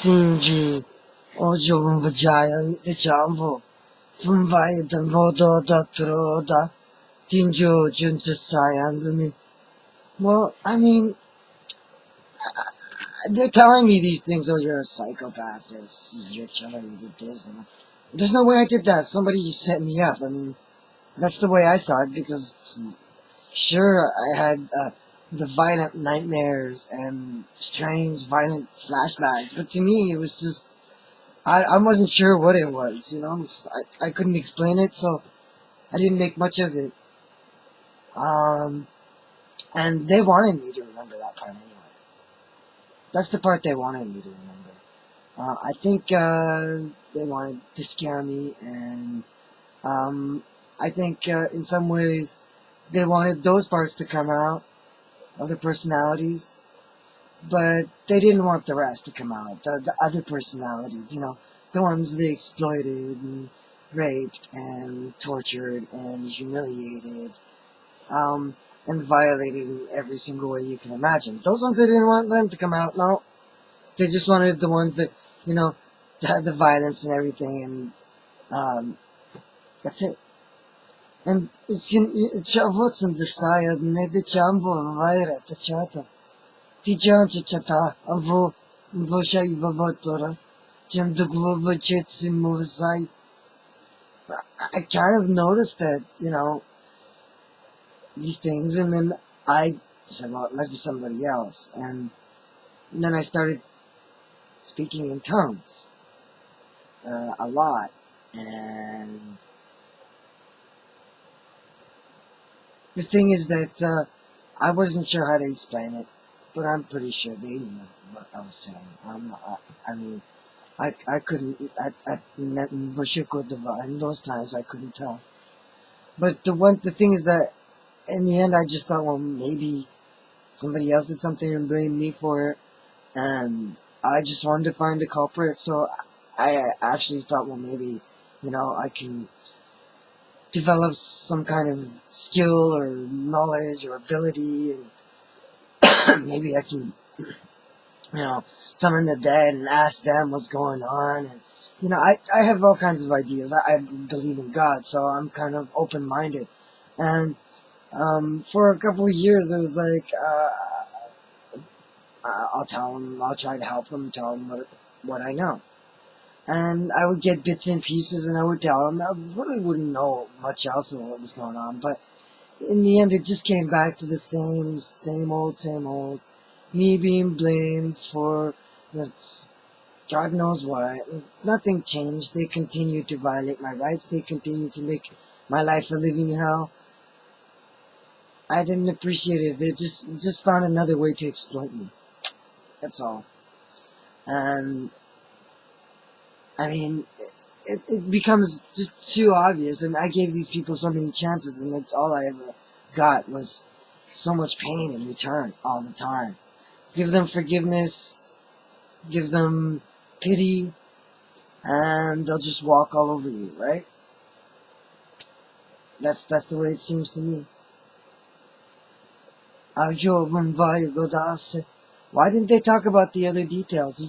Sinji, Ojo Vajaya, the Jambo, Fumvaya, the Vodo, Dr. Oda, Tinjo, Junsasai, and me. Well, I mean, they're telling me these things, oh, you're a psychopath, you're killing me, did this. There's no way I did that. Somebody set me up. I mean, that's the way I saw it, because sure, I had the violent nightmares and strange, violent flashbacks, but to me, it was just, I wasn't sure what it was, you know? I couldn't explain it, so I didn't make much of it. And they wanted me to remember that part anyway. That's the part they wanted me to remember. I think they wanted to scare me, and I think in some ways they wanted those parts to come out of the personalities, but they didn't want the rest to come out, the other personalities, you know, the ones they exploited and raped and tortured and humiliated, and violated in every single way you can imagine. Those ones, they didn't want them to come out, no. They just wanted the ones that, you know, that had the violence and everything, and that's it. And it's what's in the side, ne de chambo, vaira, the chata. Tijan chata, avo, voshai babotora, jandugvo vachitsi movasai. I kind of noticed that, you know, these things, and then I said, well, it must be somebody else. And then I started speaking in tongues a lot, and the thing is that I wasn't sure how to explain it, but I'm pretty sure they knew what I was saying. I mean, I couldn't, in those times I couldn't tell. But the thing is that in the end I just thought, well, maybe somebody else did something and blamed me for it, and I just wanted to find the culprit. So I actually thought, well, maybe, you know, I can develop some kind of skill or knowledge or ability, and maybe I can, you know, summon the dead and ask them what's going on. And, you know, I have all kinds of ideas. I believe in God, so I'm kind of open-minded. And for a couple of years, it was like, I'll tell them, I'll try to help them, tell them what I know. And I would get bits and pieces, and I would tell them. I really wouldn't know much else of what was going on, but in the end, it just came back to the same old. Me being blamed for God knows what. Nothing changed. They continued to violate my rights. They continued to make my life a living hell. I didn't appreciate it. They just found another way to exploit me. That's all. And I mean, it becomes just too obvious, and I gave these people so many chances, and that's all I ever got was so much pain in return all the time. Give them forgiveness, give them pity, and they'll just walk all over you, right? That's the way it seems to me. Why didn't they talk about the other details?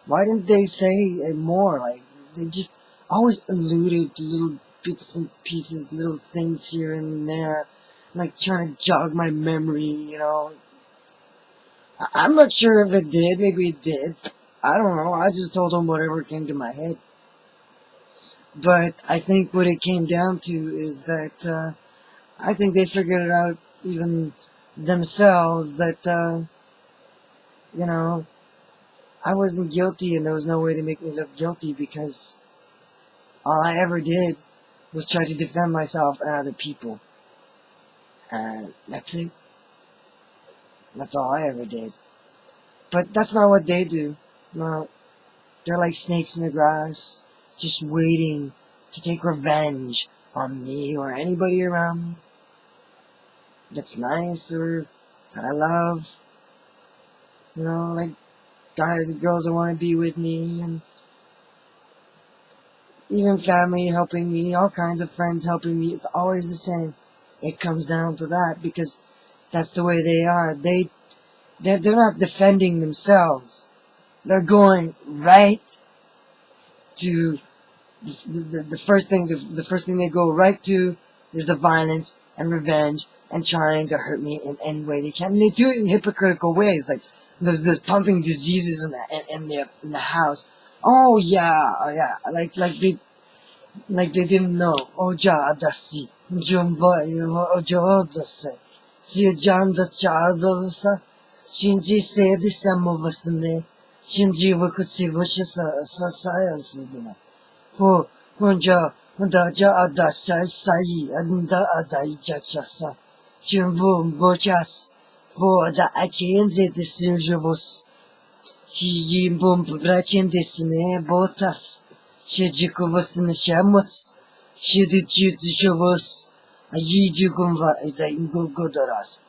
Why didn't they say more? Like, they just always alluded to little bits and pieces, little things here and there, like trying to jog my memory, you know. I'm not sure if it did. Maybe it did. I don't know. I just told them whatever came to my head. But I think what it came down to is that I think they figured it out even themselves, that, you know, I wasn't guilty, and there was no way to make me look guilty, because all I ever did was try to defend myself and other people. And that's it. That's all I ever did. But that's not what they do. No, they're like snakes in the grass, just waiting to take revenge on me or anybody around me that's nice or that I love. You know, like guys and girls that want to be with me, and even family helping me, all kinds of friends helping me. It's always the same. It comes down to that, because that's the way they are. They They're not defending themselves. They're going right to the first thing. The first thing they go right to is the violence and revenge and trying to hurt me in any way they can. And they do it in hypocritical ways, like there's pumping diseases in the house. Oh yeah, like they didn't know. Oh ja adasi, jumva ojo adasi, si janda chadavsa, shinji se di samovasne, shinji vakusi vashasa sasayasudina. Ho honja da ja adasai sai anda adai jachasa, jumbo bochas, ho da achenze de sinjavos. He bum brachin desne botas. She jicovus in the shamos. She did you to shovus. A ye jugumva is the ingugodoras.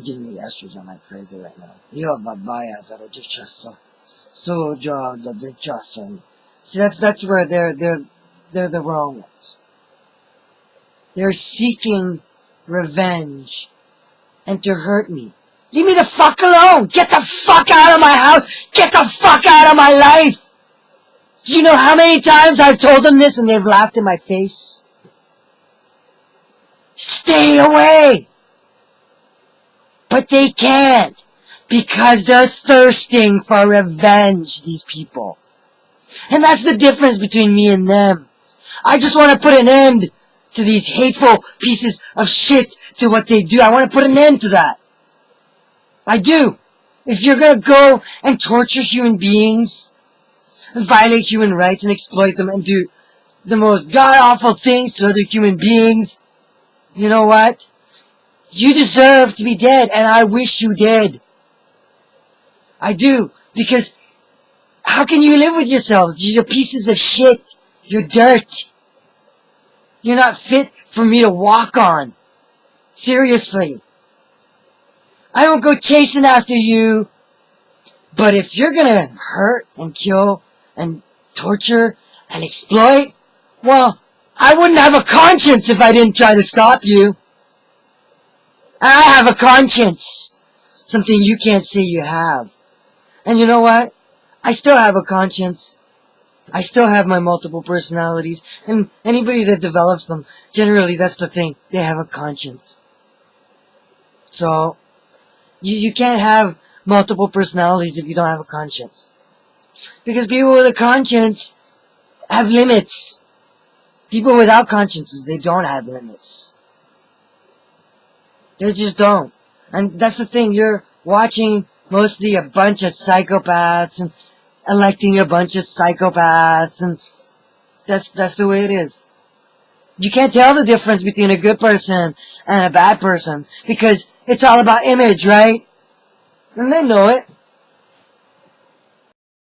Give me estrogen like crazy right now. You have a baya that are just so jaw that they just see that's where they're the wrong ones. They're seeking revenge and to hurt me. Leave me the fuck alone! Get the fuck out of my house! Get the fuck out of my life! Do you know how many times I've told them this and they've laughed in my face? Stay away! But they can't. Because they're thirsting for revenge, these people. And that's the difference between me and them. I just want to put an end to these hateful pieces of shit to what they do. I want to put an end to that. I do. If you're gonna go and torture human beings, and violate human rights and exploit them and do the most god-awful things to other human beings, you know what? You deserve to be dead, and I wish you did. I do. Because how can you live with yourselves? You're pieces of shit. You're dirt. You're not fit for me to walk on. Seriously. I don't go chasing after you, but if you're gonna hurt and kill and torture and exploit, well, I wouldn't have a conscience if I didn't try to stop you. I have a conscience. Something you can't say you have. And you know what? I still have a conscience. I still have my multiple personalities. And anybody that develops them, generally that's the thing. They have a conscience. So, you can't have multiple personalities if you don't have a conscience. Because people with a conscience have limits. People without consciences, they don't have limits. They just don't. And that's the thing, you're watching mostly a bunch of psychopaths and electing a bunch of psychopaths, and that's the way it is. You can't tell the difference between a good person and a bad person, because it's all about image, right? And they know it.